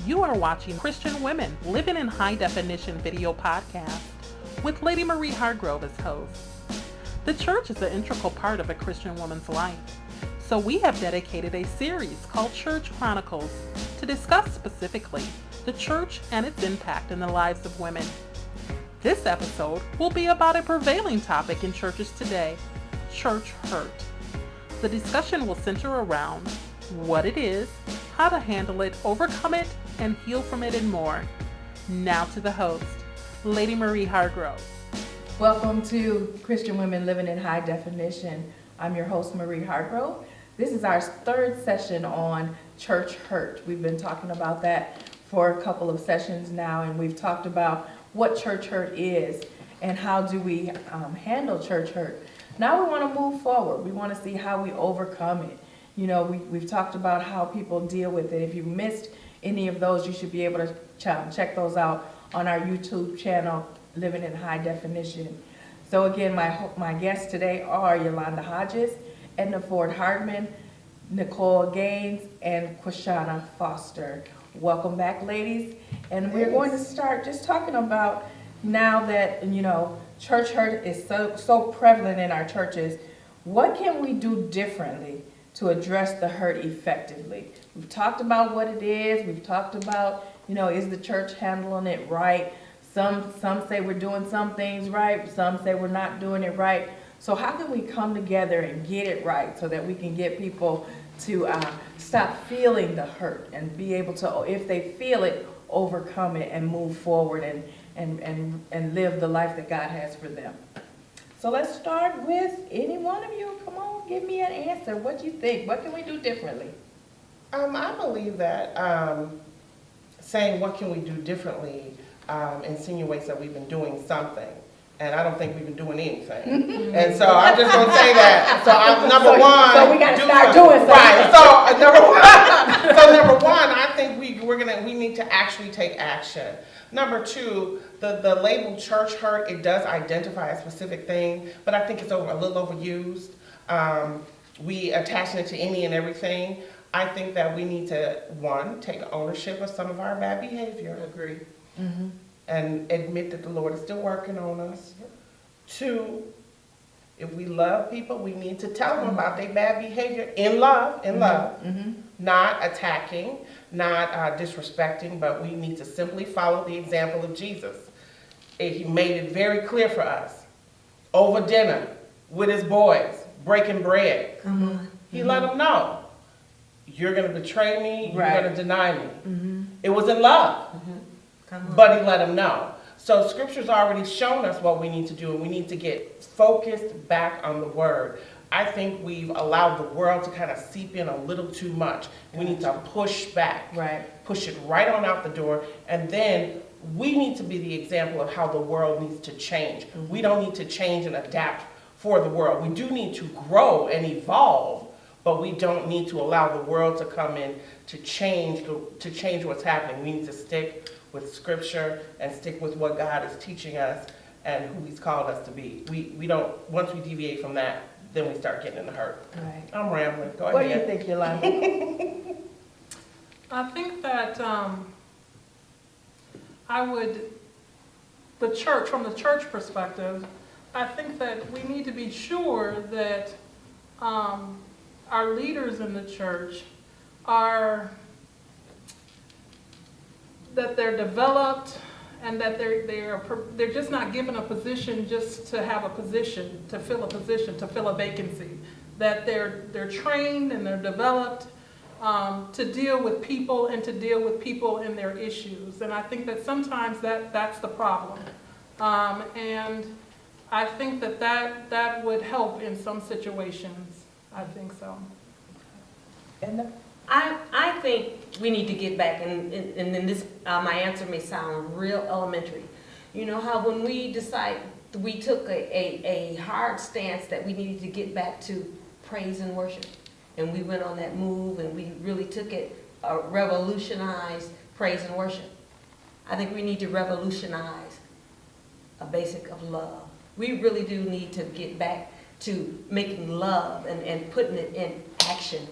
You are watching Christian Women Living in High Definition video podcast with Lady Marie Hargrove as host. The church is an integral part of a Christian woman's life, so we have dedicated a series called Church Chronicles to discuss specifically the church and its impact in the lives of women. This episode will be about a prevailing topic in churches today, church hurt. The discussion will center around what it is, how to handle it, overcome it, and heal from it and more. Now to the host, Lady Marie Hargrove. Welcome to Christian Women Living in High Definition. I'm your host, Marie Hargrove. This is our third session on church hurt. We've been talking about that for a couple of sessions now, and we've talked about what church hurt is and how do we handle church hurt. Now we want to move forward. We want to see how we overcome it. You know, we've talked about how people deal with it. If you missed any of those, you should be able to check those out on our YouTube channel, Living in High Definition. So again, my guests today are Yolanda Hodges, Edna Ford Hardman, Nicole Gaines, and Quashana Foster. Welcome back, ladies. And we're going to start just talking about, now that, you know, church hurt is so prevalent in our churches, what can we do differently to address the hurt effectively? We've talked about what it is. We've talked about, you know, is the church handling it right? Some say we're doing some things right. Some say we're not doing it right. So how can we come together and get it right so that we can get people to stop feeling the hurt and be able to, if they feel it, overcome it and move forward and live the life that God has for them? So let's start with any one of you. Come on, give me an answer. What do you think? What can we do differently? I believe that saying what can we do differently insinuates that we've been doing something. And I don't think we've been doing anything. And so I'm just going to say that. So number one. So we got to start doing something. Right. So number one, I think we need to actually take action. Number two, the label church hurt, it does identify a specific thing, but I think it's a little overused. We attaching it to any and everything. I think that we need to, one, take ownership of some of our bad behavior. Agree. Mm-hmm. And admit that the Lord is still working on us. Two, if we love people, we need to tell them about their bad behavior in love, Mm-hmm. not attacking, not disrespecting, but we need to simply follow the example of Jesus. He made it very clear for us. Over dinner, with his boys, breaking bread. Mm-hmm. He let them know, you're going to betray me, you're Right. going to deny me. Mm-hmm. It was in love. Mm-hmm. But he let them know. So scripture's already shown us what we need to do, and we need to get focused back on the word. I think we've allowed the world to kind of seep in a little too much. We need to push back, Right. push it right on out the door, and then we need to be the example of how the world needs to change. Mm-hmm. We don't need to change and adapt for the world. We do need to grow and evolve, but we don't need to allow the world to come in to change what's happening. We need to stick with scripture and stick with what God is teaching us and who he's called us to be. We don't, once we deviate from that, then we start getting in the hurt. Right. I'm rambling. Go What do ahead. you think, Yolanda? I think that from the church perspective, I think that we need to be sure that our leaders in the church that they're developed and that they're just not given a position just to have a position, to fill a vacancy. That they're trained and they're developed to deal with people and to deal with people and their issues. And I think that sometimes that's the problem. And I think that would help in some situations. I think so. Edna? I think we need to get back, and then this, my answer may sound real elementary. You know how when we took a hard stance that we needed to get back to praise and worship, and we went on that move, and we really took it, revolutionized praise and worship. I think we need to revolutionize a basic of love. We really do need to get back to making love and putting it in action.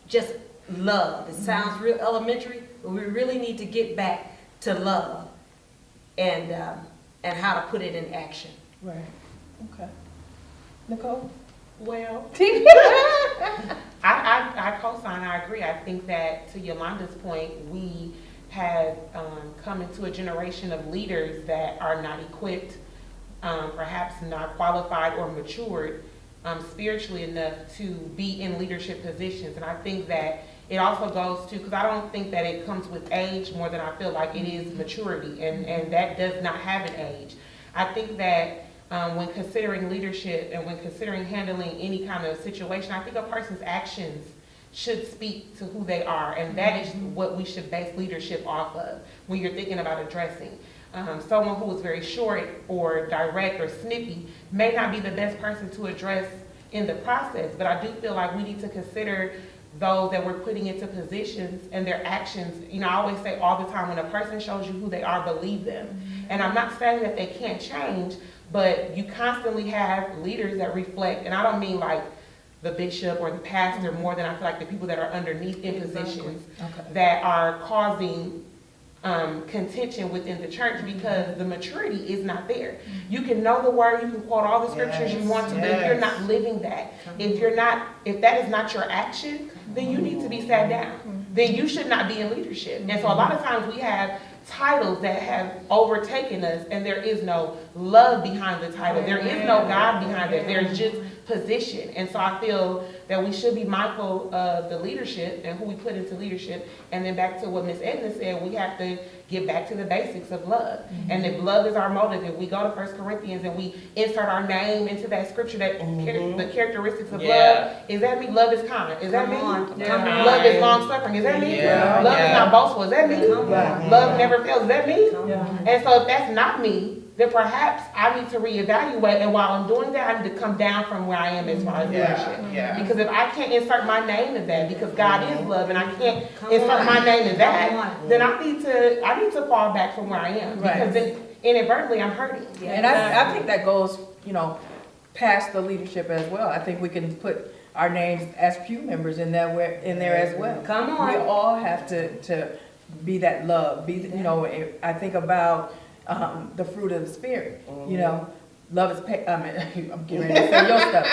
Just love. It sounds real elementary, but we really need to get back to love and how to put it in action. Right. Okay. Nicole? Well, I co-sign, I agree. I think that, to Yolanda's point, we have come into a generation of leaders that are not equipped, perhaps not qualified or matured spiritually enough to be in leadership positions. And I think that it also goes to, because I don't think that it comes with age more than I feel like it is maturity, and that does not have an age. I think that when considering leadership and when considering handling any kind of situation, I think a person's actions should speak to who they are, and that is what we should base leadership off of when you're thinking about addressing. Someone who is very short or direct or snippy may not be the best person to address in the process, but I do feel like we need to consider those that we're putting into positions and their actions. You know, I always say all the time, when a person shows you who they are, believe them. And I'm not saying that they can't change, but you constantly have leaders that reflect, and I don't mean like the bishop or the pastor more than I feel like the people that are underneath in positions that are causing contention within the church, because the maturity is not there. You can know the word, you can quote all the scriptures you want to, but if you're not living that, if that is not your action, then you need to be sat down. Then you should not be in leadership. And so a lot of times we have titles that have overtaken us, and there is no love behind the title. There is no God behind it. There's just position. And so I feel that we should be mindful of the leadership and who we put into leadership. And then back to what Miss Edna said, we have to get back to the basics of love. And if love is our motive, if we go to 1 Corinthians and we insert our name into that scripture, that the characteristics of love, is that me? Love is kind. Is that me? Love is long suffering. Is that me? Love is not boastful. Is that me? Love never fails. Is that me? And so if that's not me, then perhaps I need to reevaluate, and while I'm doing that, I need to come down from where I am as far as leadership. Because if I can't insert my name in that, because God is love, and I can't insert my name in that, then I need to fall back from where I am, because then inadvertently I'm hurting. And I think that goes, past the leadership as well. I think we can put our names as pew members in there as well. Come on. We all have to be that love. I think about the fruit of the Spirit. Love is I'm getting ready to say your stuff.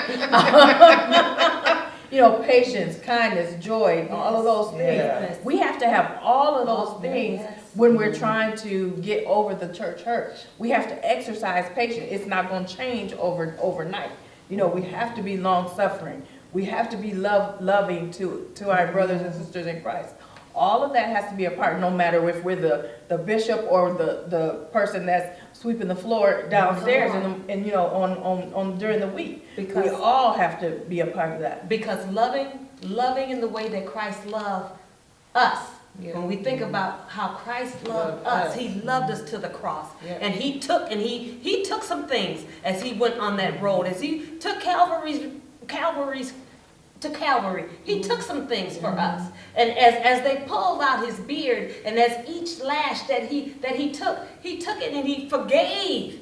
Patience, kindness, joy, all of those things. Yes. We have to have all of those things when we're trying to get over the church hurt. We have to exercise patience. It's not going to change overnight. We have to be long suffering. We have to be loving to our brothers and sisters in Christ. All of that has to be a part, no matter if we're the bishop or the person that's sweeping the floor downstairs and during the week. Because we all have to be a part of that. Because loving in the way that Christ loved us. When we think about how Christ loved us, He loved us to the cross. And He took some things as He went on that road, as He took Calvary, He took some things for us. And as they pulled out His beard, and as each lash that he took it and He forgave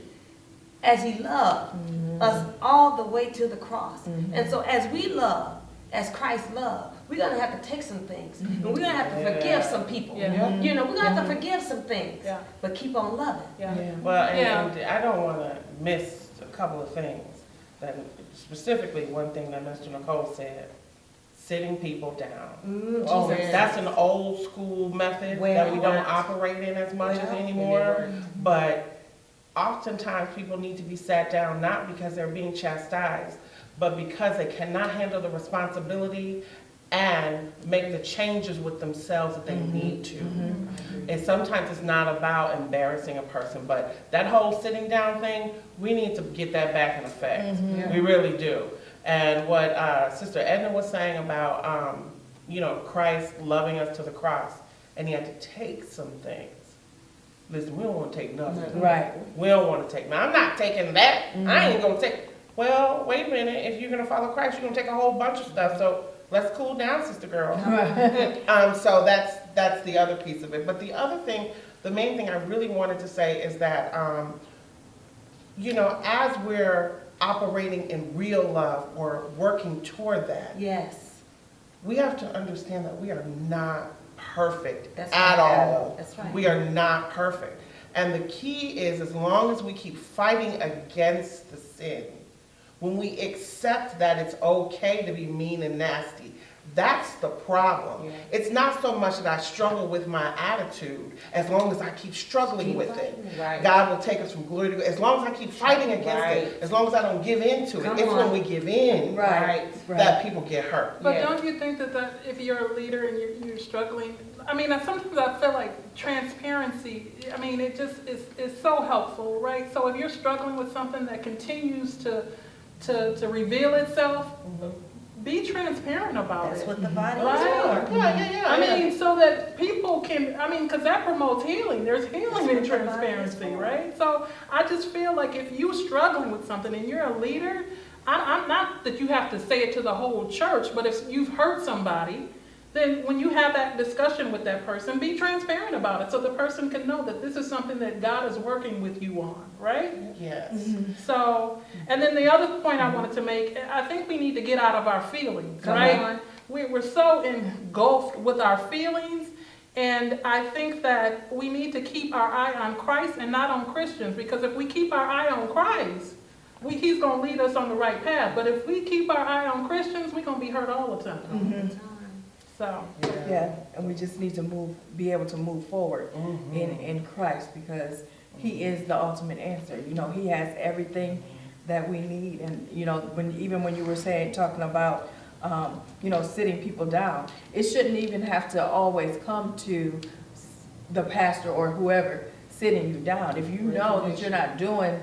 as He loved us all the way to the cross. And so as we love, as Christ loved, we're going to have to take some things. And we're going to have to forgive some people. We're going to have to forgive some things. But keep on loving. Well, and I don't want to miss a couple of things. That specifically, one thing that Mr. Nicole said, sitting people down. That's an old school method that we don't operate in as much as anymore. But oftentimes people need to be sat down, not because they're being chastised, but because they cannot handle the responsibility and make the changes with themselves that they need to. And sometimes it's not about embarrassing a person, but that whole sitting down thing, we need to get that back in effect. We really do. And what Sister Edna was saying about, Christ loving us to the cross, and He had to take some things. Listen, we don't want to take nothing. Right. We don't want to take. Now, I'm not taking that. I ain't going to take. Well, wait a minute. If you're going to follow Christ, you're going to take a whole bunch of stuff. So let's cool down, sister girl. So that's the other piece of it. But the other thing, the main thing I really wanted to say is that, as we're operating in real love or working toward that, we have to understand that we are not perfect That's at right. all. That's right. We are not perfect. And the key is, as long as we keep fighting against the sin, when we accept that it's okay to be mean and nasty, that's the problem. Yeah. It's not so much that I struggle with my attitude, as long as I keep struggling Keep with it. fighting. Right. God will take us from glory to glory. As long as I keep fighting against Right. it, as long as I don't give in to it, Come it's when on. we give in Right. that people get hurt. But Yeah. don't you think that if you're a leader and you're struggling, I mean, sometimes I feel like transparency, I mean, it just is so helpful, right? So if you're struggling with something that continues to reveal itself, be transparent about That's it. what the body is Right. for. Yeah. I mean, so that people can, I mean, because that promotes healing. There's healing in That's what the body is transparency, for. right? So I just feel like if you're struggling with something and you're a leader, I'm not that you have to say it to the whole church, but if you've hurt somebody, then when you have that discussion with that person, be transparent about it so the person can know that this is something that God is working with you on, right? Yes. So, and then the other point I wanted to make, I think we need to get out of our feelings, Come right? on. We're so engulfed with our feelings, and I think that we need to keep our eye on Christ and not on Christians, because if we keep our eye on Christ, he's going to lead us on the right path. But if we keep our eye on Christians, we're going to be hurt all the time. So, Yeah, and we just need to be able to move forward Mhm. in Christ, because He is the ultimate answer. You know, He has everything that we need. And, you know, even when you were talking about, you know, sitting people down, it shouldn't even have to always come to the pastor or whoever sitting you down. If you know that you're not doing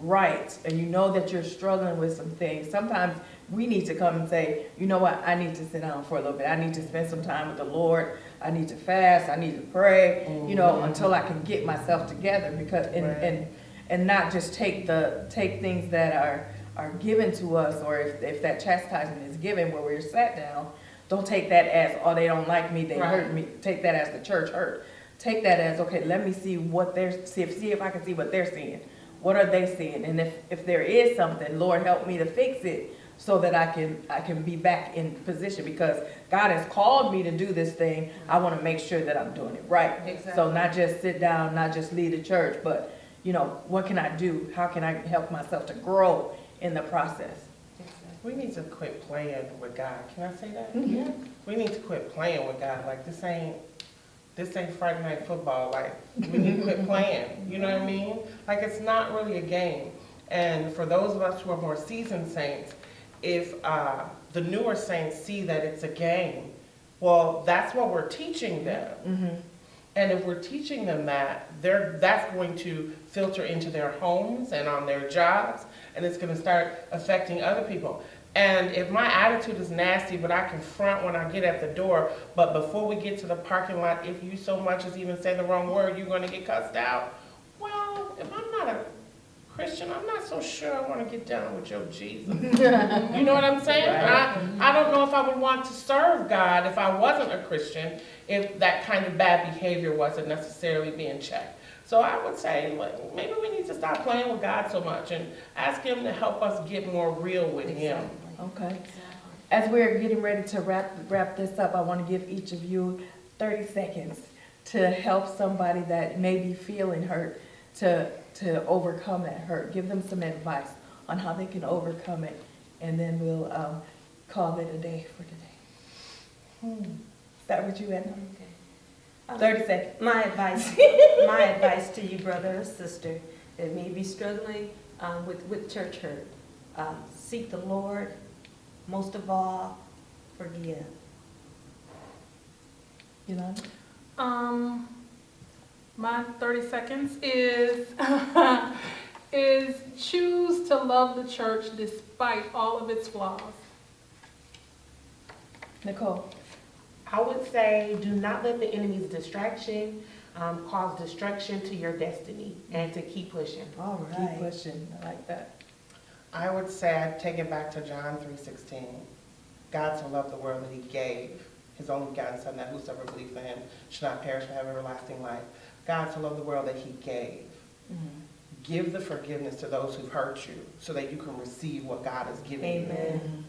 right and you know that you're struggling with some things, sometimes we need to come and say, you know what, I need to sit down for a little bit. I need to spend some time with the Lord. I need to fast. I need to pray, you know, until I can get myself together, because and not just take things that are given to us, or if that chastisement is given where we're sat down, don't take that as, oh, they don't like me, they hurt me. Take that as the church hurt. Take that as, okay, let me see see if I can see what they're seeing. What are they seeing? And if there is something, Lord, help me to fix it, so that I can be back in position, because God has called me to do this thing. I want to make sure that I'm doing it right. Exactly. So not just sit down, not just lead a church, but, you know, what can I do? How can I help myself to grow in the process? We need to quit playing with God. Can I say that? Mhm. We need to quit playing with God. Like, this ain't Friday night football. Like, we need to quit playing. You know what I mean? Like, it's not really a game. And for those of us who are more seasoned saints, if the newer saints see that it's a game, well, that's what we're teaching them. Mm-hmm. And if we're teaching them that's going to filter into their homes and on their jobs, and it's going to start affecting other people. And if my attitude is nasty, but I confront when I get at the door, but before we get to the parking lot, if you so much as even say the wrong word, you're going to get cussed out. Well, if I'm not a Christian, I'm not so sure I want to get down with your Jesus. You know what I'm saying? Right. I don't know if I would want to serve God if I wasn't a Christian, if that kind of bad behavior wasn't necessarily being checked. So I would say, like, maybe we need to stop playing with God so much and ask Him to help us get more real with Him. Okay. As we're getting ready to wrap this up, I want to give each of you 30 seconds to help somebody that may be feeling hurt to overcome that hurt. Give them some advice on how they can overcome it, and then we'll call it a day for today. Start with you, Edna. Okay. 30 seconds. My advice to you, brother or sister, that may be struggling with church hurt. Seek the Lord. Most of all, forgive. Yolanda? My 30 seconds is is choose to love the church despite all of its flaws. Nicole? I would say, do not let the enemy's distraction cause destruction to your destiny, and to keep pushing. All right. Keep pushing. I like that. I would say I'd take it back to John 3:16. God so loved the world that He gave His only begotten Son, that whosoever believes in Him should not perish but have everlasting life. God so loved the world that He gave. Mm-hmm. Give the forgiveness to those who've hurt you so that you can receive what God has given you. Amen.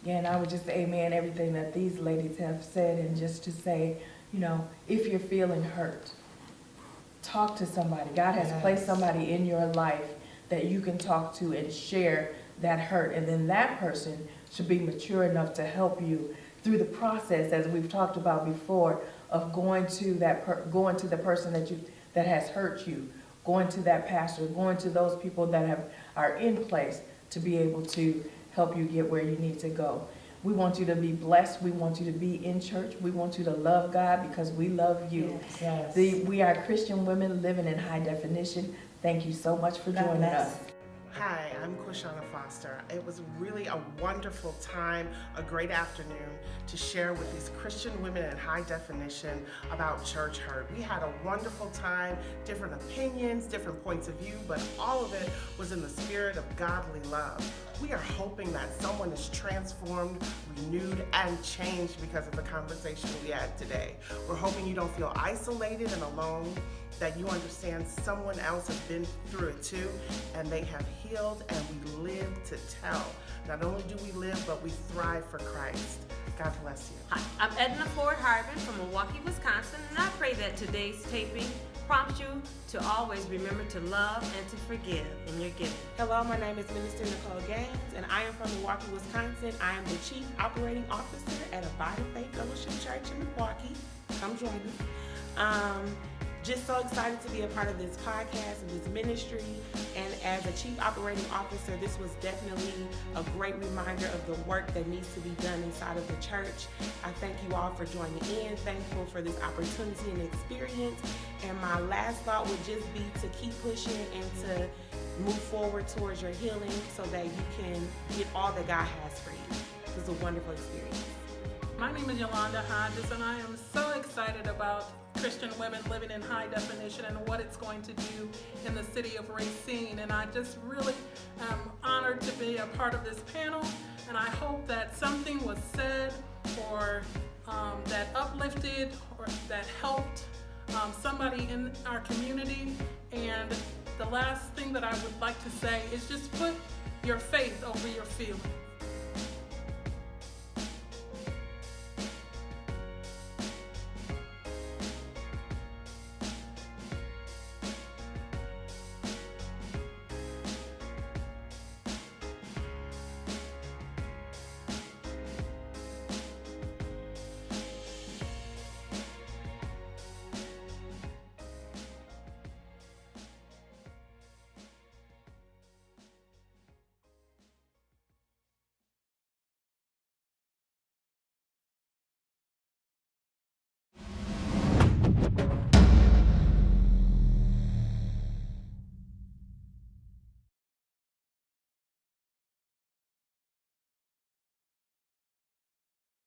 Yeah, and I would just amen everything that these ladies have said, and just to say, if you're feeling hurt, talk to somebody. God has placed somebody in your life that you can talk to and share that hurt, and then that person should be mature enough to help you through the process, as we've talked about before, of going to the person that has hurt you, going to that pastor, going to those people that are in place to be able to help you get where you need to go. We want you to be blessed. We want you to be in church. We want you to love God because we love you. Yes. We are Christian women living in high definition. Thank you so much for joining us. Hi, I'm Quishana Foster. It was really a wonderful time, a great afternoon to share with these Christian women in high definition about church hurt. We had a wonderful time, different opinions, different points of view, but all of it was in the spirit of godly love. We are hoping that someone is transformed, renewed, and changed because of the conversation we had today. We're hoping you don't feel isolated and alone, that you understand someone else has been through it too, and they have healed, and we live to tell. Not only do we live, but we thrive for Christ. God bless you. Hi, I'm Edna Ford Harbin from Milwaukee, Wisconsin, and I pray that today's taping prompts you to always remember to love and to forgive in your giving. Hello, my name is Minister Nicole Gaines, and I am from Milwaukee, Wisconsin. I am the Chief Operating Officer at Abide of Faith Fellowship Church in Milwaukee. Come join us. Just so excited to be a part of this podcast and this ministry. And as a Chief Operating Officer, this was definitely a great reminder of the work that needs to be done inside of the church. I thank you all for joining in. Thankful for this opportunity and experience. And my last thought would just be to keep pushing and to move forward towards your healing so that you can get all that God has for you. It was a wonderful experience. My name is Yolanda Hodges, and I am so excited about Christian women living in high definition and what it's going to do in the city of Racine. And I just really am honored to be a part of this panel, and I hope that something was said or that uplifted or that helped somebody in our community. And the last thing that I would like to say is just put your faith over your feelings.